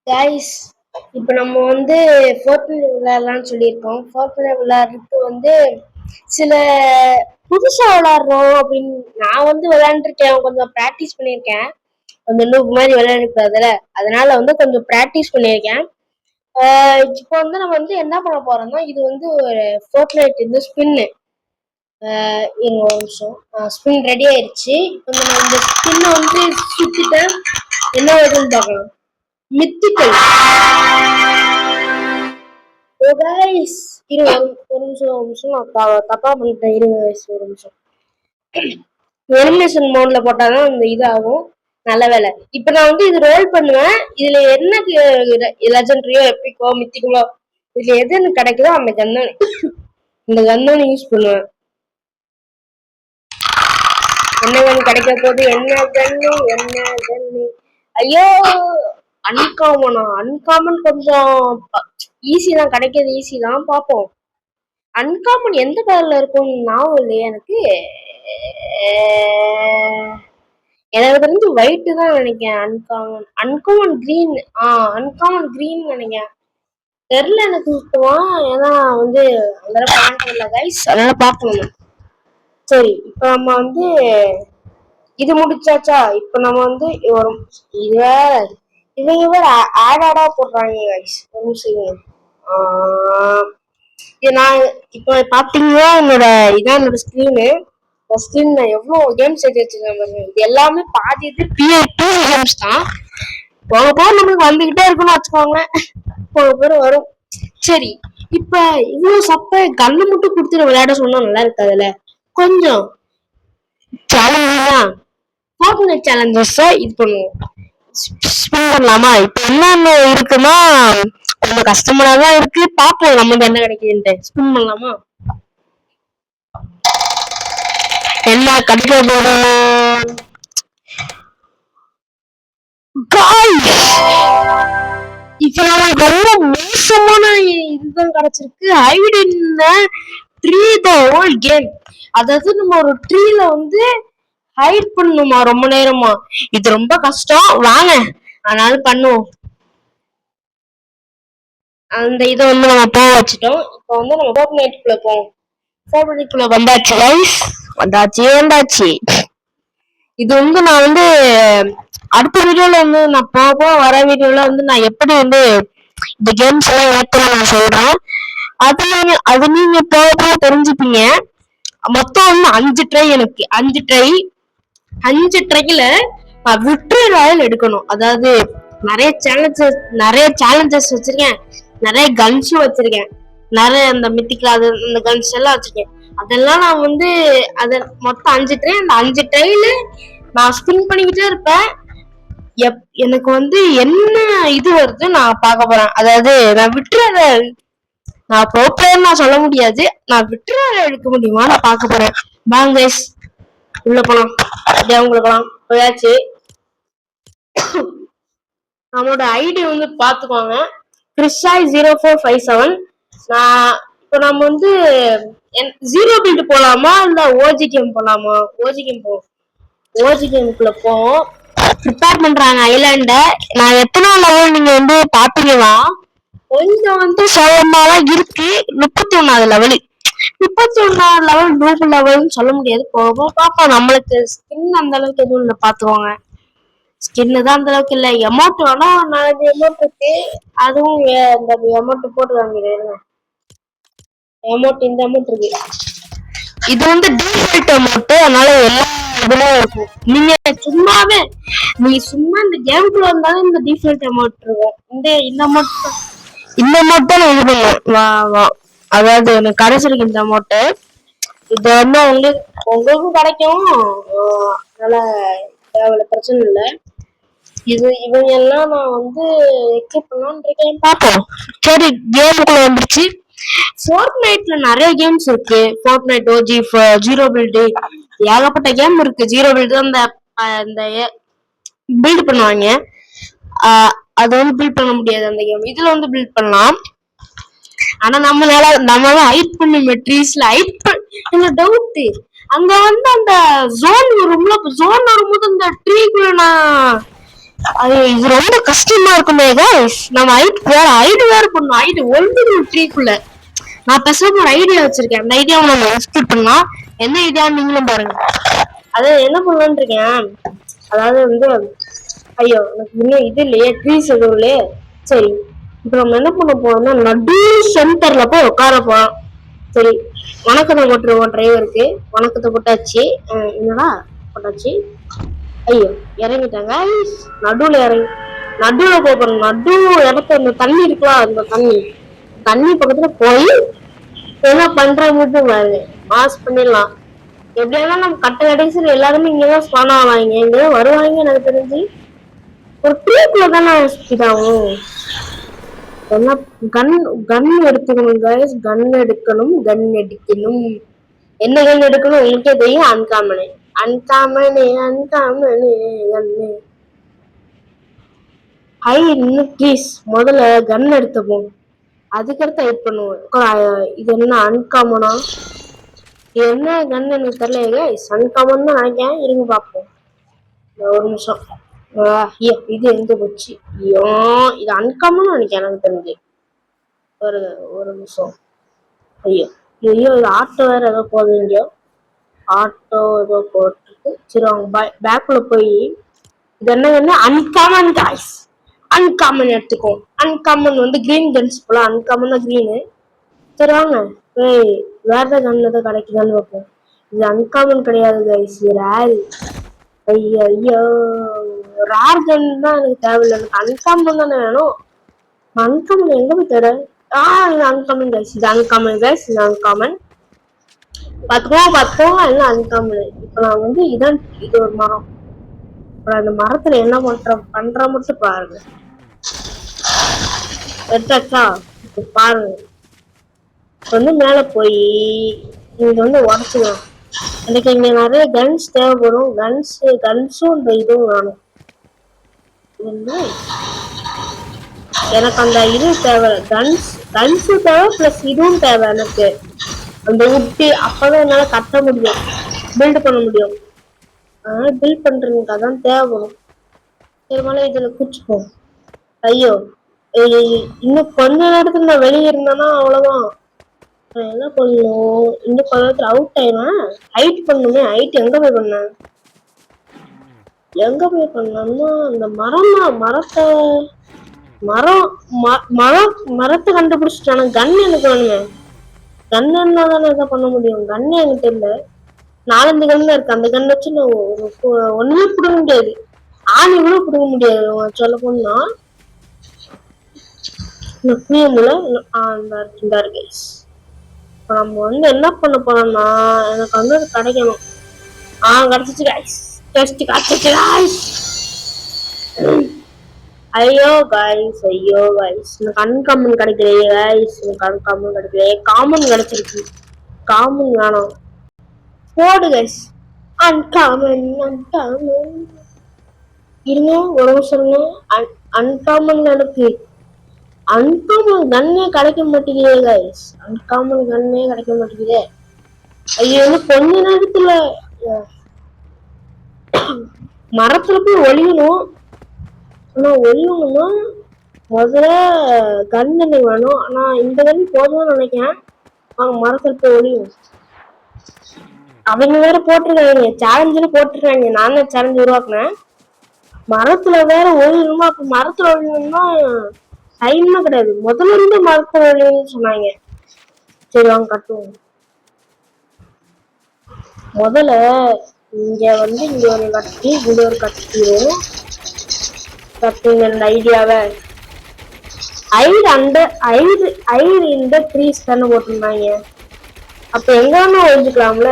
Guys, இப்போ நம்ம வந்து ஃபோர்ட்நைட் விளையாடலாம்னு சொல்லியிருக்கோம். ஃபோர்ட்நைட் விளையாடுறதுக்கு வந்து சில புதுசா விளையாடுறோம் அப்படின்னு நான் வந்து விளையாண்டுருக்கேன், கொஞ்சம் ப்ராக்டிஸ் பண்ணியிருக்கேன். கொஞ்சம் லூப் மாதிரி விளையாடக்கூடாதுல, அதனால வந்து கொஞ்சம் ப்ராக்டிஸ் பண்ணியிருக்கேன். இப்போ வந்து நம்ம வந்து என்ன பண்ண போறோம்னா, இது வந்து ஒரு ஃபோர்ட்நைட் இந்த ஸ்பின்னு. இங்க ஒரு நிமிஷம், ஸ்பின் ரெடி ஆயிடுச்சு. இப்போ நம்ம இந்த ஸ்பின்னை வந்து சுத்திட்டு என்ன வருதுன்னு பார்க்கலாம். மித்திக்கல். இரு ஒரு நிமிஷம் நான் தப்பா பண்ணிட்டேன். இரு ஒரு நிமிஷம். எலிமினேஷன் மோட்ல போட்டாதான் இந்த இது ஆகும். நல்ல வேலை. இப்ப நான் வந்து இது ரோல் பண்ணுவேன். இதுல என்ன லெஜெண்டரியோ எப்பிக்கோ மித்திக்கலோ இதுல எது எனக்கு கிடைக்குதோ அந்த கண்ணன் இந்த கண்ணன் யூஸ் பண்ணுவேன். என்ன கண்ணு கிடைக்க போகுது? என்ன கண்ணு? ஐயோ, அன்காமன் கொஞ்சம் ஈஸி தான், கிடைக்கிறது ஈஸி தான். பார்ப்போம். அன்காமன் எந்த கலர்ல இருக்கும் ஞாபகம் இல்லையா எனக்கு. எனக்கு தெரிஞ்சு ஒயிட் தான் நினைக்கிறேன். Uncommon green. அன்காமன் கிரீன் நினைக்கிறேன். தெரியல எனக்கு சுத்தமா. ஏன்னா வந்து அந்த கைஸ், அதனால பார்க்கணும். சரி, இப்ப நம்ம வந்து இது முடிச்சாச்சா? இப்ப நம்ம வந்து இவங்க வேற ஆடா போடுறாங்க கைஸ். ஒரு நிமிஷம். நான் இப்ப பாத்தீங்கன்னா இதான் என்னோட ஸ்கிரீனு. நான் எவ்வளவு கேம்ஸ் எடுத்து வச்சிருக்கேன் பாருங்க. இது எல்லாமே பாதி இது PS2 கேம்ஸ் தான். போக போக நம்மளுக்கு வந்துகிட்டே இருக்குன்னு வச்சுக்கோங்க. போக போக வரும். சரி, இப்ப இவ்வளவு சப்ப கண்ணு மட்டும் கொடுத்துட்டு விளையாட சொன்னா நல்லா இருக்காதுல்ல. கொஞ்சம் சேலஞ்ச் சேலஞ்சஸ் இது பண்ணுவோம். ஸ்பின் பண்ணலாமா? இப்ப என்ன இருக்குன்னா கொஞ்சம் கஷ்டமாதான் இருக்கு. பாப்போம் நமக்கு என்ன கிடைக்குதுன்ட்டு. ஸ்பின் பண்ணலாமா? என்ன கிடைக்க போறோம்? இப்ப நமக்கு ரொம்ப மோசமான இதுதான் கிடைச்சிருக்கு. Hide in tree the whole game. அதாவது நம்ம ஒரு ட்ரீல வந்து ஹைட் பண்ணணுமா ரொம்ப நேரமா. இது ரொம்ப கஷ்டம். வாங்க அதனால பண்ணுவோம். அந்த இதை வந்து நம்ம போக வச்சுட்டோம். இப்போ வந்து நம்ம ஃபோர்ட்நைட்குள்ள போவோம். ஃபோர்ட்நைட்குள்ள வந்தாச்சு. இது வந்து நான் வந்து அடுத்த வீடியோல வந்து நான் போக வர வீடியோல வந்து நான் எப்படி வந்து இந்த கேம்ஸ் எல்லாம் ஏற்றணும் நான் சொல்றேன். அது நீங்க போக தெரிஞ்சுப்பீங்க. மொத்தம் வந்து 5 ட்ரை. எனக்கு 5 ட்ரைல நான் விக்டரி ராயல் எடுக்கணும். அதாவது நிறைய சேலஞ்சஸ் வச்சிருக்கேன். நிறைய கன்ஸும் வச்சிருக்கேன். நிறைய அந்த மித்திக்கல் அந்த கன்ஸ் எல்லாம் வச்சிருக்கேன். அதெல்லாம் நான் வந்து மொத்தம் 5 ட்ரை. அந்த 5 ட்ரைல நான் ஸ்பின் பண்ணிக்கிட்டே இருப்பேன். எனக்கு வந்து என்ன இது வருது நான் பார்க்க போறேன். அதாவது நான் நான் ப்ரோ பிளேயர் நான் சொல்ல முடியாது. நான் விக்டரி எடுக்க முடியுமா நான் பார்க்க போறேன். வாங்க கைஸ், உள்ள போலாம். அப்படியே அவங்களுக்கலாம் போயாச்சு. நம்மளோட ஐடி வந்து பாத்துக்கோங்க, கிறிஸ்டாய் 0457. இப்போ நம்ம வந்து ஜீரோ பில்டு போலாமா இல்ல ஓஜி கேம் போலாமா? ஓஜி கேமுக்குள்ள போவோம். ப்ரிப்பேர் பண்றாங்க ஐலாண்ட. நான் எத்தனை லெவல் நீங்க வந்து பாத்தீங்கன்னா கொஞ்சம் வந்து சொல்லமாதான் இருக்கு. 31வது லெவலு. 31வது லெவல் 100 லெவல்னு சொல்ல முடியாது. போக பாப்போம். நம்மளுக்கு ஸ்கின் அந்த அளவுக்கு எதுவும் இல்லை, பாத்துவாங்க. ஸ்கின்னு தான் அந்த அளவுக்கு இல்லை. எமௌண்ட் வேணா 4 எமௌண்ட் இருக்கு. அதுவும் இந்த எமௌண்ட் போட்டு வாங்கிடுங்க. இந்த அமௌண்ட் இருக்கு. இது வந்து டிஃபால்ட் அமௌண்ட், அதனால எல்லா இதுலயும் இருக்கும். நீங்க சும்மா இந்த கேமுக்குள்ள வந்தாலும் இந்த டிஃபால்ட் அமௌண்ட் இருக்கும். இந்த அமௌண்ட் தான் இது பண்ணுவோம். அதாவது எனக்கு கிடைச்சிருக்கு இந்த அமௌண்ட். இது வந்து உங்களுக்கும் கிடைக்கும். அதனால பிரச்சனை இல்லை. இவங்க எல்லாம் நான் வந்து எக்ஸெப்ட் பண்ணலான்னு இருக்கேன். பார்ப்போம். சரி, கேமுக்குள்ள வந்துருச்சு. ஃபோர்ட்நைட்ல நிறைய கேம்ஸ் இருக்கு. ஃபோர்ட்நைட் ஓஜி, ஜீரோ பில்டு, ஏகப்பட்ட கேம் இருக்கு. ஜீரோ பில்டு அந்த பில்ட் பண்ணுவாங்க. அது வந்து பில்ட் பண்ண முடியாது அந்த கேம். இதுல வந்து பில்ட் பண்ணலாம். ஆனா நம்மளால ஹைட் பண்ணி மெட்ரீஸ்ல என்ன டவுட், அங்க வந்து அந்த ஜோன் வரும்போது அந்த ட்ரீக்குள்ள நான் அது இது ரொம்ப கஷ்டமா இருக்குமே கைஸ். நம்ம ஐடி வேற பண்ணணும். ஐடி 1-3 நான் பேசாம ஒரு ஐடியா வச்சிருக்கேன். அந்த ஐடியாவை நம்ம எக்ஸ்பிளைன் பண்ணலாம். என்ன ஐடியான்னு நீங்களும் பாருங்க. அதை என்ன பண்ணலான்னு இருக்கேன். அதாவது வந்து ஐயோ எனக்கு இன்னும் இது இல்லையே, ட்ரீஸ் எதுவும் இல்லையே. சரி, இப்ப நம்ம என்ன பண்ண போறோம்னா நடு சென்டர்ல போய் உட்கார போறோம். சரி, வணக்கத்தை போட்டுருவோம் டிரைவருக்கு. வணக்கத்தை போட்டாச்சு. என்னடா போட்டாச்சு. ஐயோ இறங்கிட்டாங்க. நடுவுல போறோம். நடு இடத்த இந்த தண்ணி இருக்கலாம், அந்த தண்ணி பக்கத்துல போய் என்ன பண்ற மட்டும் பாருங்க. மாஸ் பண்ணிடலாம். எப்படியானா நம்ம கடைசியில் எல்லாருமே இங்கதான் ஸ்பான் ஆவாங்க, இங்கதான் வருவாங்க. எனக்கு தெரிஞ்சு ஒரு ட்ரீக்குள்ள தானே இதாகும். என்ன கன் எடுத்துக்கணும் கைஸ். கன் எடுக்கணும். என்ன கன் எடுக்கணும் உங்களுக்கே தெரியும். அன்காமனு ஹை ப்ளீஸ். முதல்ல கன் எடுத்துப்போம், அதுக்கடுத்து ஹைட் பண்ணுவோம். இது என்ன அன்காமனா? என்ன கன் எனக்கு தெரியல. அன்காமன் தான் நினைக்கிறேன். இருங்க பார்ப்போம். ஒரு நிமிஷம். இது எங்க போச்சு? இது அன்காமன் நினைக்கிறேன் எனக்கு தெரிஞ்சு. ஒரு நிமிஷம். ஐயோ இது ஆட்டோ வேற ஏதோ போகுது. ஆட்டோ ஏதோ போட்டுருக்கு. சரி அவங்க பேக்குள்ள போய் இது என்ன அன்காமன் கைஸ். அன்காமன் எடுத்துக்கோ. அன்காமன் வந்து கிரீன் கன்ஸ் போல. அன்காமன் தான் கிரீனு. சரி வாங்க வேற கன் ஏதோ கிடைக்குதான்னு வைப்போம். இது அன்காமன் கிடையாது கைஸ், ரேர். ஐயோ ரேர் கன் தான் எனக்கு தேவையில்லை. எனக்கு அன்காமன் தானே வேணும். அன்காமன் எங்க போய் தேட? இது அன்காமன் கைஸ். இது அன்காமன். பார்த்துக்கோங்க எல்லாம் அன்காமன். இப்ப நான் வந்து இது ஒரு மரம். அந்த மரத்துல என்ன பண்ற மட்டும் பாருங்க. எடுத்தாச்சா? இப்ப பாருங்க. வந்து மேல போய் இங்க வந்து உடச்சுக்கலாம். எனக்கு இங்க நிறைய கன்ஸ் தேவைப்படும். கன்ஸும் இந்த இதுவும் வேணும். எனக்கு அந்த இது தேவை. கன்ஸும் தேவை பிளஸ் இதுவும் தேவை எனக்கு. அந்த உட்டு அப்பதான் என்னால கட்ட முடியும், பில்ட் பண்ண முடியும். அதனால பில்ட் பண்றதுக்கு அதான் தேவைப்படும். திருமலை இதுல குச்சிப்போம். ஐயோ இன்னும் கொஞ்ச நேரத்துக்கு நான் வெளியே இருந்தேன்னா அவ்வளவுதான். என்ன பண்ணணும்? இன்னும் கொஞ்ச நேரத்துல அவுட் ஆயிடுவேன். ஹைட் பண்ணுமே. ஹைட் எங்க போய் பண்ணோம்னா அந்த மரத்தை கண்டுபிடிச்சிட்டான. கன் எனக்கு வேணுங்க. கன் என்ன தானே இதை பண்ண முடியும். கன்னு எனக்கு தெரியல. 4-5 கன் இருக்கு. அந்த கன் வச்சு நான் ஒண்ணுமே பிடுங்க முடியாது. ஆணி கூட பிடுங்க முடியாது சொல்ல போனா. நம்ம வந்து என்ன பண்ண போறோம்னா எனக்கு வந்து கிடைக்கணும். கிடைச்சிச்சு கைஸ். ஐயோ கைஸ் எனக்கு அன்காமன் கிடைக்கலையே கைஸ். எனக்கு அன்காமன் கிடைக்கலையே. காமன் கிடைச்சிருக்கு. காமன் வேணும். போடு கைஸ். அன்காமன் இருங்க ஒரு நிமிஷம். அன்காமன் எனக்கு அன்காமன் கன்னே கிடைக்க மாட்டேங்குதே கைஸ். அன்காமன் கன்னே கிடைக்க மாட்டேங்குதே. ஐயோ கொஞ்ச நேரத்துல மரத்துல போய் ஒளியணும். ஆனா ஒளியணும்னா முதல்ல கன் எனக்கு வேணும். ஆனா இந்த கன் போதும்னு நினைக்கிறேன். அவங்க மரத்துல போய் ஒளியும். அவங்க வேற போட்டிருக்காங்க, சேலஞ்சுன்னு போட்டிருக்காங்க. நான் தான் சேலஞ்சு உருவாக்குனேன். மரத்துல வேற ஒளியணுமா? அப்ப மரத்துல ஒளியணும்னா டைம்னா கிடையாது. முதல்ல இருந்து மரத்துல ஒளியணும்னு சொன்னாங்க. சரி வாங்க கட்டுவோம். முதல்ல இங்க வந்து இங்க ஒரு கட்டி, இங்க ஒரு கட்டிடுவோம். கட்டுங்க இந்த ஐடியாவை. ஐடு இந்த ட்ரீஸ் தானே போட்டிருந்தாங்க. அப்ப எங்க வேணா ஒழிஞ்சுக்கலாம்ல.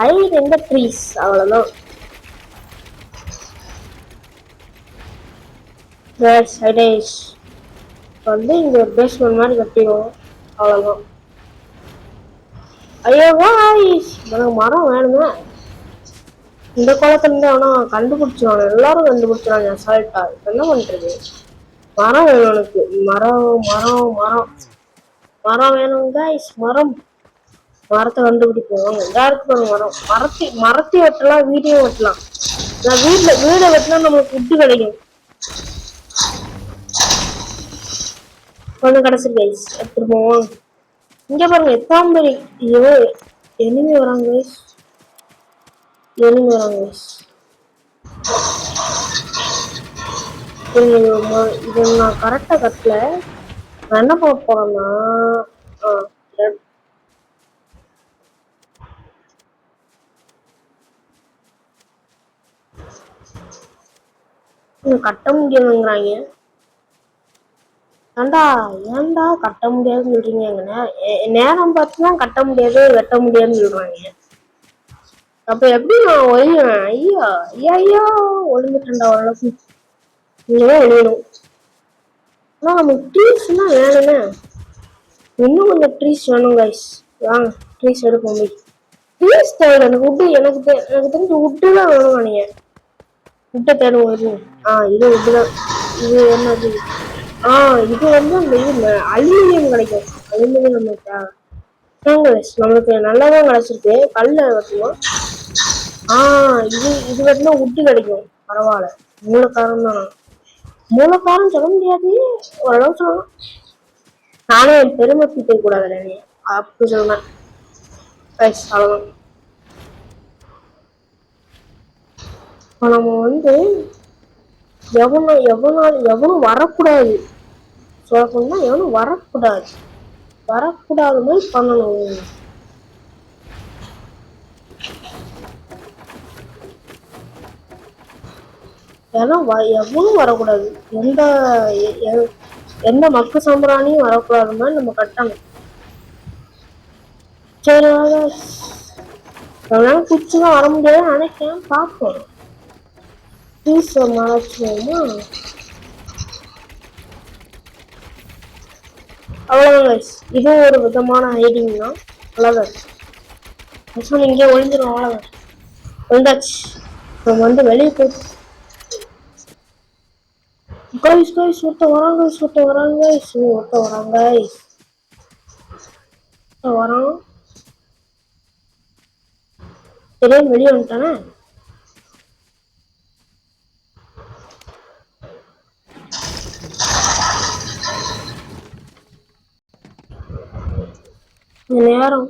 ஐடு இந்த ட்ரீஸ் அவ்வளவுதான். வந்து இங்க ஒரு பேஸ்மெண்ட் மாதிரி கட்டிடுவோம். அவ்வளவுதான். ஐயோ எனக்கு மரம் வேணுங்க. இந்த குளத்துல இருந்து ஆனா கண்டுபிடிச்சிருவாங்க. எல்லாரும் கண்டுபிடிச்சிருவாங்க அசால்ட்டா. என்ன பண்றது? மரம் வேணும் எனக்கு. மரம் வேணும் கைஸ். மரத்தை கண்டுபிடிப்போம். யாருக்கு மரம்? மரத்தை வெட்டலாம், வீடியோ வெட்டலாம். நான் வீடை வெட்டினா நம்மளுக்கு ஃபுட்டு கிடைக்கும். கொஞ்சம் கடைசி கைஸ் எடுத்துட்டு போவோம். இங்க பாருங்க எத்தாம் பேர் ஐயோ எனிமே வராங்க கைஸ். எனிமே வராங்க கைஸ். இது நான் கரெக்டா கட்டல. நான் என்ன பண்ண போறேன்னா கட்ட முடியாதுங்கிறாங்க. ஏன்டா கட்ட முடியாதுன்னு சொல்றீங்க? நேரம் பார்த்துதான் கட்ட முடியாது வெட்ட முடியாதுன்னு சொல்றாங்க. அப்ப எப்படி நான் ஒழிவேன்? ஐயா ஐயா ஐயா ஒழிஞ்சிட்டேன்டா ஓரளவுக்கு. நீங்கதான் ஒழியணும். ஆனா நமக்கு ட்ரீஸ்னா வேணுமே. இன்னும் கொஞ்சம் ட்ரீஸ் வேணும் கைஸ். வாங்க ட்ரீஸ் எடுப்போம். ட்ரீஸ் தேவை எனக்கு. உட்டு எனக்கு தெரிஞ்ச உட்டு தான் வேணும். நீங்க உட்டை தேடுவோம். இது உட்டு தான். இது என்னது? இது வந்து அந்த இது அலுமினியம் கிடைக்கும். அலுமினியம் நம்மளுக்கு நல்லாதான் கிடைச்சிருக்கு. கல்ல வெட்டுவோம். இது வெட்டினா உட்டு கிடைக்கும். பரவாயில்ல. மூலக்காரம் தான். மூலக்காரம் சொல்ல முடியாது, ஓரளவு சொல்லலாம். நானே என் பெருமை பீட்ட கூடாது அப்படி சொல்றேன். அவ்வளவுதான். நம்ம வந்து எவனும் வரக்கூடாது. சொல்லணும்னா எவனும் வரக்கூடாது. வரக்கூடாது மாதிரி பண்ணணும். ஏன்னா எவனும் வரக்கூடாது. எந்த மக்கு சாம்பிராணியும் வரக்கூடாது மாதிரி நம்ம கட்டணும். சரி எவ்வளவு குச்சிதான் வர முடியாது நினைக்கிறேன். பார்ப்போம். மறைச்சுவோமா? அவ்வளவுதான். இது ஒரு விதமான ஹைடிங் தான். அவ்வளவுதான். இங்கே ஒளிஞ்சிடும். அவ்வளவுதான். ஒழிந்தாச்சு. நம்ம வந்து வெளியே போய் ஒருத்த வராங்க. வரான். தெரியாம வெளியே வந்துட்டானே. நேரம்